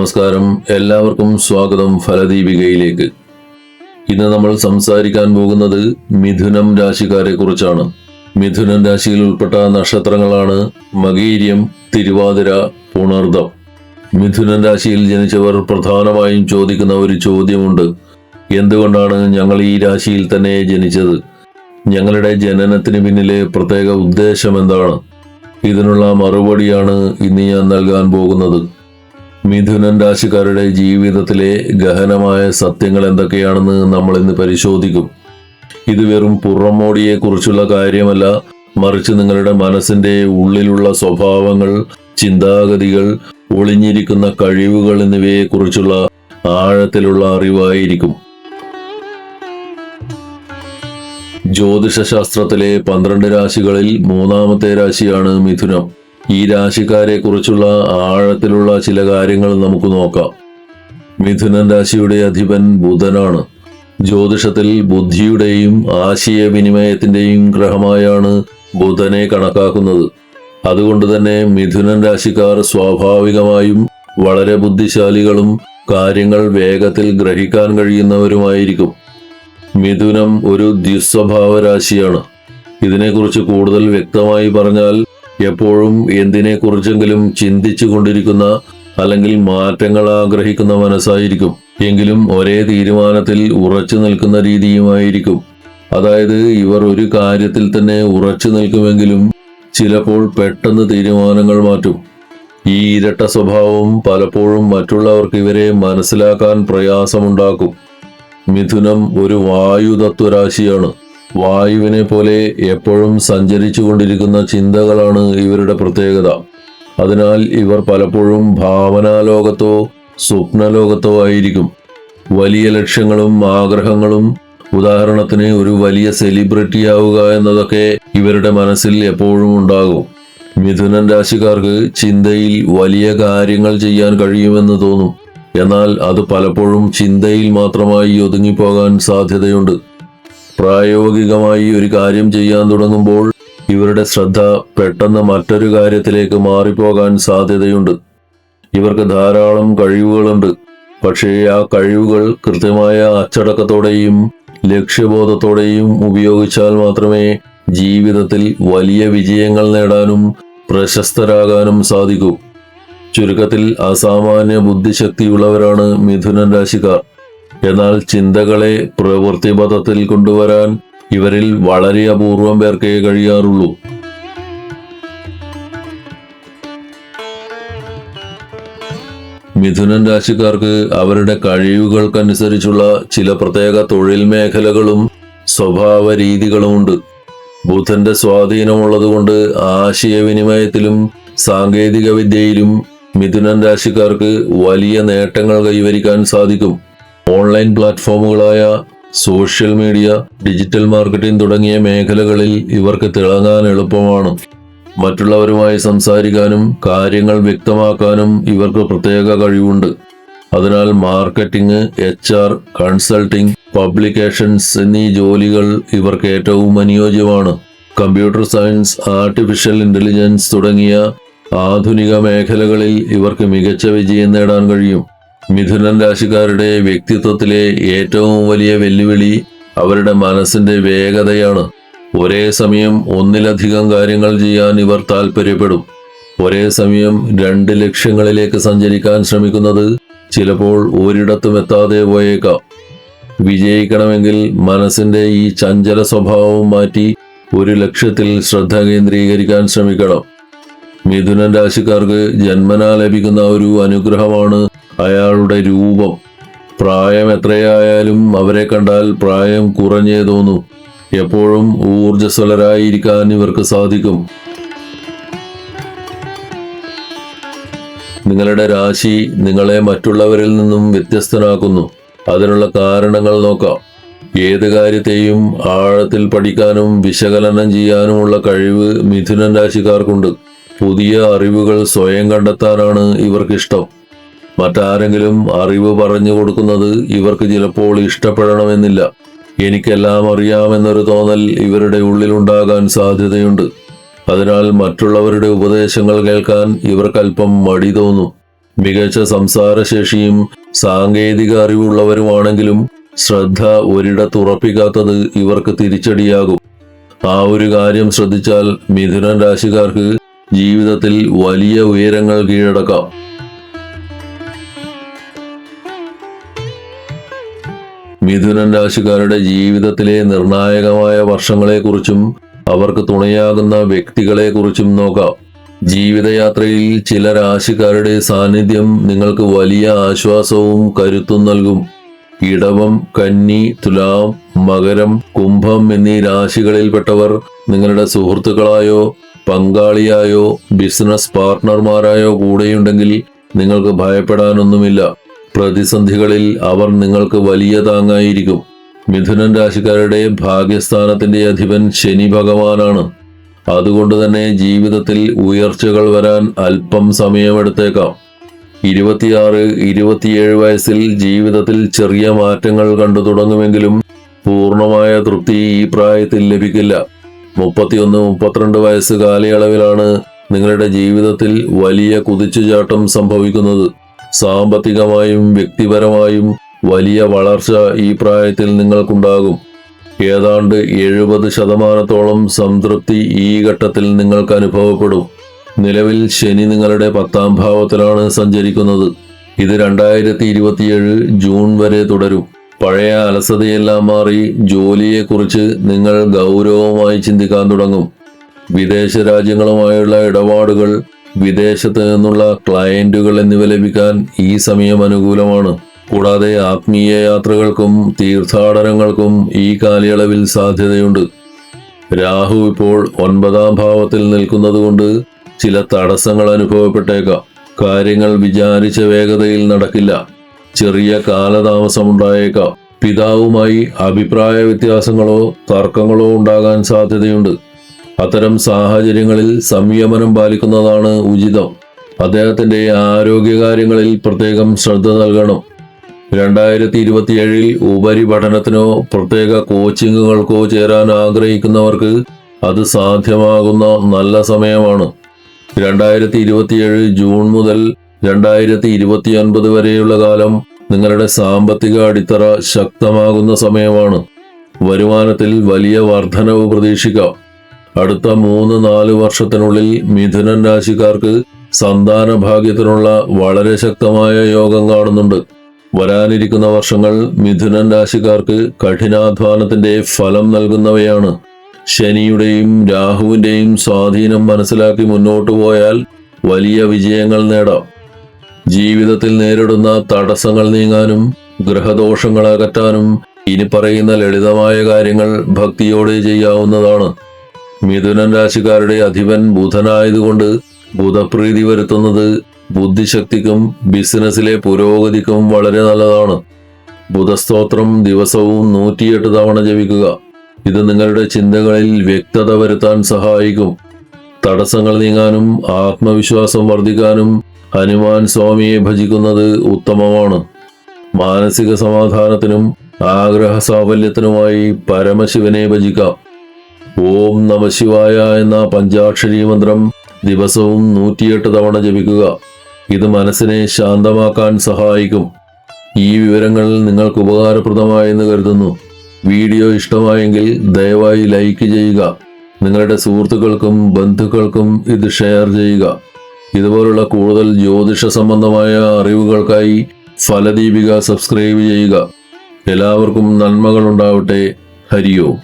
നമസ്കാരം, എല്ലാവർക്കും സ്വാഗതം ഫലദീപികയിലേക്ക്. ഇന്ന് നമ്മൾ സംസാരിക്കാൻ പോകുന്നത് മിഥുനം രാശിക്കാരെ കുറിച്ചാണ്. മിഥുനം രാശിയിൽ ഉൾപ്പെട്ട നക്ഷത്രങ്ങളാണ് മകീര്യം, തിരുവാതിര, പുണർദം. മിഥുനം രാശിയിൽ ജനിച്ചവർ പ്രധാനമായും ചോദിക്കുന്ന ഒരു ചോദ്യമുണ്ട്: എന്തുകൊണ്ടാണ് ഞങ്ങൾ ഈ രാശിയിൽ തന്നെ ജനിച്ചത്? ഞങ്ങളുടെ ജനനത്തിന് പിന്നിലെ പ്രത്യേക ഉദ്ദേശം എന്താണ്? ഇതിനുള്ള മറുപടിയാണ് ഇന്ന് ഞാൻ നൽകാൻ പോകുന്നത്. മിഥുനം രാശിക്കാരുടെ ജീവിതത്തിലെ ഗഹനമായ സത്യങ്ങൾ എന്തൊക്കെയാണെന്ന് നമ്മൾ ഇന്ന് പരിശോധിക്കും. ഇത് വെറും പുറമോടിയെ കുറിച്ചുള്ള കാര്യമല്ല, മറിച്ച് നിങ്ങളുടെ മനസ്സിന്റെ ഉള്ളിലുള്ള സ്വഭാവങ്ങൾ, ചിന്താഗതികൾ, ഒളിഞ്ഞിരിക്കുന്ന കഴിവുകൾ എന്നിവയെ കുറിച്ചുള്ള ആഴത്തിലുള്ള അറിവായിരിക്കും. ജ്യോതിഷശാസ്ത്രത്തിലെ 12 രാശികളിൽ 3ാമത്തെ രാശിയാണ് മിഥുനം. ഈ രാശിക്കാരെ കുറിച്ചുള്ള ആഴത്തിലുള്ള ചില കാര്യങ്ങൾ നമുക്ക് നോക്കാം. മിഥുനം രാശിയുടെ അധിപൻ ബുധനാണ്. ജ്യോതിഷത്തിൽ ബുദ്ധിയുടെയും ആശയവിനിമയത്തിന്റെയും ഗ്രഹമായാണ് ബുധനെ കണക്കാക്കുന്നത്. അതുകൊണ്ട് തന്നെ മിഥുനം രാശിക്കാർ സ്വാഭാവികമായും വളരെ ബുദ്ധിശാലികളും കാര്യങ്ങൾ വേഗത്തിൽ ഗ്രഹിക്കാൻ കഴിയുന്നവരുമായിരിക്കും. മിഥുനം ഒരു ദ്വിസ്വഭാവ രാശിയാണ്. ഇതിനെക്കുറിച്ച് കൂടുതൽ വ്യക്തമായി പറഞ്ഞാൽ, എപ്പോഴും എന്തിനെക്കുറിച്ചെങ്കിലും ചിന്തിച്ചു കൊണ്ടിരിക്കുന്ന അല്ലെങ്കിൽ മാറ്റങ്ങൾ ആഗ്രഹിക്കുന്ന മനസ്സായിരിക്കും. എങ്കിലും ഒരേ തീരുമാനത്തിൽ ഉറച്ചു നിൽക്കുന്ന രീതിയുമായിരിക്കും. അതായത് ഇവർ ഒരു കാര്യത്തിൽ തന്നെ ഉറച്ചു നിൽക്കുമെങ്കിലും ചിലപ്പോൾ പെട്ടെന്ന് തീരുമാനങ്ങൾ മാറ്റും. ഈ ഇരട്ട സ്വഭാവം പലപ്പോഴും മറ്റുള്ളവർക്ക് ഇവരെ മനസ്സിലാക്കാൻ പ്രയാസമുണ്ടാക്കും. മിഥുനം ഒരു വായു തത്വരാശിയാണ്. വായുവിനെ പോലെ എപ്പോഴും സഞ്ചരിച്ചു കൊണ്ടിരിക്കുന്ന ചിന്തകളാണ് ഇവരുടെ പ്രത്യേകത. അതിനാൽ ഇവർ പലപ്പോഴും ഭാവനാലോകത്തോ സ്വപ്നലോകത്തോ ആയിരിക്കും. വലിയ ലക്ഷ്യങ്ങളും ആഗ്രഹങ്ങളും, ഉദാഹരണത്തിന് ഒരു വലിയ സെലിബ്രിറ്റി ആവുക എന്നതൊക്കെ ഇവരുടെ മനസ്സിൽ എപ്പോഴും ഉണ്ടാകും. മിഥുനം രാശിക്കാർക്ക് ചിന്തയിൽ വലിയ കാര്യങ്ങൾ ചെയ്യാൻ കഴിയുമെന്ന് തോന്നും. എന്നാൽ അത് പലപ്പോഴും ചിന്തയിൽ മാത്രമായി ഒതുങ്ങിപ്പോകാൻ സാധ്യതയുണ്ട്. പ്രായോഗികമായി ഒരു കാര്യം ചെയ്യാൻ തുടങ്ങുമ്പോൾ ഇവരുടെ ശ്രദ്ധ പെട്ടെന്ന് മറ്റൊരു കാര്യത്തിലേക്ക് മാറിപ്പോകാൻ സാധ്യതയുണ്ട്. ഇവർക്ക് ധാരാളം കഴിവുകളുണ്ട്. പക്ഷേ ആ കഴിവുകൾ കൃത്യമായ അച്ചടക്കത്തോടെയും ലക്ഷ്യബോധത്തോടെയും ഉപയോഗിച്ചാൽ മാത്രമേ ജീവിതത്തിൽ വലിയ വിജയങ്ങൾ നേടാനും പ്രശസ്തരാകാനും സാധിക്കൂ. ചുരുക്കത്തിൽ അസാമാന്യ ബുദ്ധിശക്തിയുള്ളവരാണ് മിഥുനം രാശിക്കാർ. എന്നാൽ ചിന്തകളെ പ്രവൃത്തിപഥത്തിൽ കൊണ്ടുവരാൻ ഇവരിൽ വളരെ അപൂർവം പേർക്കേ കഴിയാറുള്ളൂ. മിഥുനം രാശിക്കാർക്ക് അവരുടെ കഴിവുകൾക്കനുസരിച്ചുള്ള ചില പ്രത്യേക തൊഴിൽ മേഖലകളും സ്വഭാവ രീതികളുമുണ്ട്. ബുധന്റെ സ്വാധീനമുള്ളതുകൊണ്ട് ആശയവിനിമയത്തിലും സാങ്കേതിക വിദ്യയിലും മിഥുനം രാശിക്കാർക്ക് വലിയ നേട്ടങ്ങൾ കൈവരിക്കാൻ സാധിക്കും. ഓൺലൈൻ പ്ലാറ്റ്ഫോമുകളായ സോഷ്യൽ മീഡിയ, ഡിജിറ്റൽ മാർക്കറ്റിംഗ് തുടങ്ങിയ മേഖലകളിൽ ഇവർക്ക് തിളങ്ങാൻ എളുപ്പമാണ്. മറ്റുള്ളവരുമായി സംസാരിക്കാനും കാര്യങ്ങൾ വ്യക്തമാക്കാനും ഇവർക്ക് പ്രത്യേക കഴിവുണ്ട്. അതിനാൽ മാർക്കറ്റിംഗ്, HR, കൺസൾട്ടിംഗ്, പബ്ലിക്കേഷൻസ് എന്നീ ജോലികൾ ഇവർക്ക് ഏറ്റവും അനുയോജ്യമാണ്. കമ്പ്യൂട്ടർ സയൻസ്, ആർട്ടിഫിഷ്യൽ ഇന്റലിജൻസ് തുടങ്ങിയ ആധുനിക മേഖലകളിൽ ഇവർക്ക് മികച്ച വിജയം നേടാൻ കഴിയും. മിഥുനം രാശിക്കാരുടെ വ്യക്തിത്വത്തിലെ ഏറ്റവും വലിയ വെല്ലുവിളി അവരുടെ മനസ്സിന്റെ വേഗതയാണ്. ഒരേ സമയം ഒന്നിലധികം കാര്യങ്ങൾ ചെയ്യാൻ ഇവർ താൽപ്പര്യപ്പെടും. ഒരേ സമയം 2 ലക്ഷ്യങ്ങളിലേക്ക് സഞ്ചരിക്കാൻ ശ്രമിക്കുന്നത് ചിലപ്പോൾ ഒരിടത്തും എത്താതെ പോയേക്കാം. വിജയിക്കണമെങ്കിൽ മനസ്സിന്റെ ഈ ചഞ്ചല സ്വഭാവം മാറ്റി ഒരു ലക്ഷ്യത്തിൽ ശ്രദ്ധ കേന്ദ്രീകരിക്കാൻ ശ്രമിക്കണം. മിഥുനം രാശിക്കാർക്ക് ജന്മനാ ലഭിക്കുന്ന ഒരു അനുഗ്രഹമാണ് അയാളുടെ രൂപം. പ്രായം എത്രയായാലും അവരെ കണ്ടാൽ പ്രായം കുറഞ്ഞേ തോന്നൂ. എപ്പോഴും ഊർജ്ജസ്വലരായിരിക്കാൻ ഇവർക്ക് സാധിക്കും. നിങ്ങളുടെ രാശി നിങ്ങളെ മറ്റുള്ളവരിൽ നിന്നും വ്യത്യസ്തനാക്കുന്നു. അതിനുള്ള കാരണങ്ങൾ നോക്കാം. ഏത് കാര്യത്തെയും ആഴത്തിൽ പഠിക്കാനും വിശകലനം ചെയ്യാനുമുള്ള കഴിവ് മിഥുനം രാശിക്കാർക്കുണ്ട്. പുതിയ അറിവുകൾ സ്വയം കണ്ടെത്താനാണ് ഇവർക്കിഷ്ടം. മറ്റാരെങ്കിലും അറിവ് പറഞ്ഞു കൊടുക്കുന്നത് ഇവർക്ക് ചിലപ്പോൾ ഇഷ്ടപ്പെടണമെന്നില്ല. എനിക്കെല്ലാം അറിയാമെന്നൊരു തോന്നൽ ഇവരുടെ ഉള്ളിലുണ്ടാകാൻ സാധ്യതയുണ്ട്. അതിനാൽ മറ്റുള്ളവരുടെ ഉപദേശങ്ങൾ കേൾക്കാൻ ഇവർക്കല്പം മടി തോന്നും. മികച്ച സംസാരശേഷിയും സാങ്കേതിക അറിവുള്ളവരുമാണെങ്കിലും ശ്രദ്ധ ഒരിടത്തുറപ്പിക്കാത്തത് ഇവർക്ക് തിരിച്ചടിയാകും. ആ ഒരു കാര്യം ശ്രദ്ധിച്ചാൽ മിഥുനൻ രാശിക്കാർക്ക് ജീവിതത്തിൽ വലിയ ഉയരങ്ങൾ കീഴടക്കാം. മിഥുനൻ രാശിക്കാരുടെ ജീവിതത്തിലെ നിർണായകമായ വർഷങ്ങളെക്കുറിച്ചും അവർക്ക് തുണയാകുന്ന വ്യക്തികളെക്കുറിച്ചും നോക്കാം. ജീവിതയാത്രയിൽ ചില രാശിക്കാരുടെ സാന്നിധ്യം നിങ്ങൾക്ക് വലിയ ആശ്വാസവും കരുത്തും നൽകും. ഇടവം, കന്നി, തുലാം, മകരം, കുംഭം എന്നീ രാശികളിൽപ്പെട്ടവർ നിങ്ങളുടെ സുഹൃത്തുക്കളായോ പങ്കാളിയായോ ബിസിനസ് പാർട്ട്ണർമാരായോ കൂടെയുണ്ടെങ്കിൽ നിങ്ങൾക്ക് ഭയപ്പെടാനൊന്നുമില്ല. പ്രതിസന്ധികളിൽ അവർ നിങ്ങൾക്ക് വലിയ താങ്ങായിരിക്കും. മിഥുനൻ രാശിക്കാരുടെ ഭാഗ്യസ്ഥാനത്തിന്റെ അധിപൻ ശനി ഭഗവാനാണ്. അതുകൊണ്ട് തന്നെ ജീവിതത്തിൽ ഉയർച്ചകൾ വരാൻ അല്പം സമയമെടുത്തേക്കാം. 26-27 വയസ്സിൽ ജീവിതത്തിൽ ചെറിയ മാറ്റങ്ങൾ കണ്ടു തുടങ്ങുമെങ്കിലും പൂർണ്ണമായ തൃപ്തി ഈ പ്രായത്തിൽ ലഭിക്കില്ല. 31-32 വയസ്സ് കാലയളവിലാണ് നിങ്ങളുടെ ജീവിതത്തിൽ വലിയ കുതിച്ചുചാട്ടം സംഭവിക്കുന്നത്. സാമ്പത്തികമായും വ്യക്തിപരമായും വലിയ വളർച്ച ഈ പ്രായത്തിൽ നിങ്ങൾക്കുണ്ടാകും. ഏതാണ്ട് 70% സംതൃപ്തി ഈ ഘട്ടത്തിൽ നിങ്ങൾക്ക് അനുഭവപ്പെടും. നിലവിൽ ശനി നിങ്ങളുടെ 10ാം ഭാവത്തിലാണ് സഞ്ചരിക്കുന്നത്. ഇത് 2027 ജൂൺ വരെ തുടരും. പഴയ അലസതയെല്ലാം മാറി ജോലിയെക്കുറിച്ച് നിങ്ങൾ ഗൗരവമായി ചിന്തിക്കാൻ തുടങ്ങും. വിദേശ രാജ്യങ്ങളുമായുള്ള ഇടപാടുകൾ, വിദേശത്ത് നിന്നുള്ള ക്ലയന്റുകൾ എന്നിവ ലഭിക്കാൻ ഈ സമയം അനുകൂലമാണ്. കൂടാതെ ആത്മീയ യാത്രകൾക്കും തീർത്ഥാടനങ്ങൾക്കും ഈ കാലയളവിൽ സാധ്യതയുണ്ട്. രാഹു ഇപ്പോൾ 9ാം ഭാവത്തിൽ നിൽക്കുന്നതുകൊണ്ട് ചില തടസ്സങ്ങൾ അനുഭവപ്പെട്ടേക്കാം. കാര്യങ്ങൾ വിചാരിച്ച വേഗതയിൽ നടക്കില്ല. ചെറിയ കാലതാമസമുണ്ടായേക്കാം. പിതാവുമായി അഭിപ്രായ വ്യത്യാസങ്ങളോ തർക്കങ്ങളോ ഉണ്ടാകാൻ സാധ്യതയുണ്ട്. അത്തരം സാഹചര്യങ്ങളിൽ സംയമനം പാലിക്കുന്നതാണ് ഉചിതം. അദ്ദേഹത്തിന്റെ ആരോഗ്യകാര്യങ്ങളിൽ പ്രത്യേകം ശ്രദ്ധ നൽകണം. 2027 ഉപരിപഠനത്തിനോ പ്രത്യേക കോച്ചിങ്ങുകൾക്കോ ചേരാൻ ആഗ്രഹിക്കുന്നവർക്ക് അത് സാധ്യമാകുന്ന നല്ല സമയമാണ്. 2027 ജൂൺ മുതൽ 2029 വരെയുള്ള കാലം നിങ്ങളുടെ സാമ്പത്തിക അടിത്തറ ശക്തമാകുന്ന സമയമാണ്. വരുമാനത്തിൽ വലിയ വർധനവ് പ്രതീക്ഷിക്കാം. അടുത്ത 3-4 വർഷത്തിനുള്ളിൽ മിഥുനൻ രാശിക്കാർക്ക് സന്താന ഭാഗ്യത്തിനുള്ള വളരെ ശക്തമായ യോഗം കാണുന്നുണ്ട്. വരാനിരിക്കുന്ന വർഷങ്ങൾ മിഥുനൻ രാശിക്കാർക്ക് കഠിനാധ്വാനത്തിന്റെ ഫലം നൽകുന്നവയാണ്. ശനിയുടെയും രാഹുവിന്റെയും സ്വാധീനം മനസ്സിലാക്കി മുന്നോട്ടു പോയാൽ വലിയ വിജയങ്ങൾ നേടാം. ജീവിതത്തിൽ നേരിടുന്ന തടസ്സങ്ങൾ നീങ്ങാനും ഗ്രഹദോഷങ്ങൾ അകറ്റാനും ഇനി പറയുന്ന ലളിതമായ കാര്യങ്ങൾ ഭക്തിയോടെ ചെയ്യാവുന്നതാണ്. മിഥുനൻ രാശിക്കാരുടെ അധിപൻ ബുധനായതുകൊണ്ട് ബുധപ്രീതി വരുത്തുന്നത് ബുദ്ധിശക്തിക്കും ബിസിനസ്സിലെ പുരോഗതിക്കും വളരെ നല്ലതാണ്. ബുധസ്തോത്രം ദിവസവും 108 തവണ ജപിക്കുക. ഇത് നിങ്ങളുടെ ചിന്തകളിൽ വ്യക്തത വരുത്താൻ സഹായിക്കും. തടസ്സങ്ങൾ നീങ്ങാനും ആത്മവിശ്വാസം വർദ്ധിക്കാനും ഹനുമാൻ സ്വാമിയെ ഭജിക്കുന്നത് ഉത്തമമാണ്. മാനസിക സമാധാനത്തിനും ആഗ്രഹ സാഫല്യത്തിനുമായി പരമശിവനെ ഭജിക്കാം. ഓം നമഃശിവായ എന്ന പഞ്ചാക്ഷരി മന്ത്രം ദിവസവും 108 തവണ ജപിക്കുക. ഇത് മനസ്സിനെ ശാന്തമാക്കാൻ സഹായിക്കും. ഈ വിവരങ്ങൾ നിങ്ങൾക്ക് ഉപകാരപ്രദമായെന്ന് കരുതുന്നു. വീഡിയോ ഇഷ്ടമായെങ്കിൽ ദയവായി ലൈക്ക് ചെയ്യുക. നിങ്ങളുടെ സുഹൃത്തുക്കൾക്കും ബന്ധുക്കൾക്കും ഇത് ഷെയർ ചെയ്യുക. ഇതുപോലുള്ള കൂടുതൽ ജ്യോതിഷ സംബന്ധമായ അറിവുകൾക്കായി ഫലദീപിക സബ്സ്ക്രൈബ് ചെയ്യുക. എല്ലാവർക്കും നന്മകൾ ഉണ്ടാവട്ടെ. ഹരി ഓം.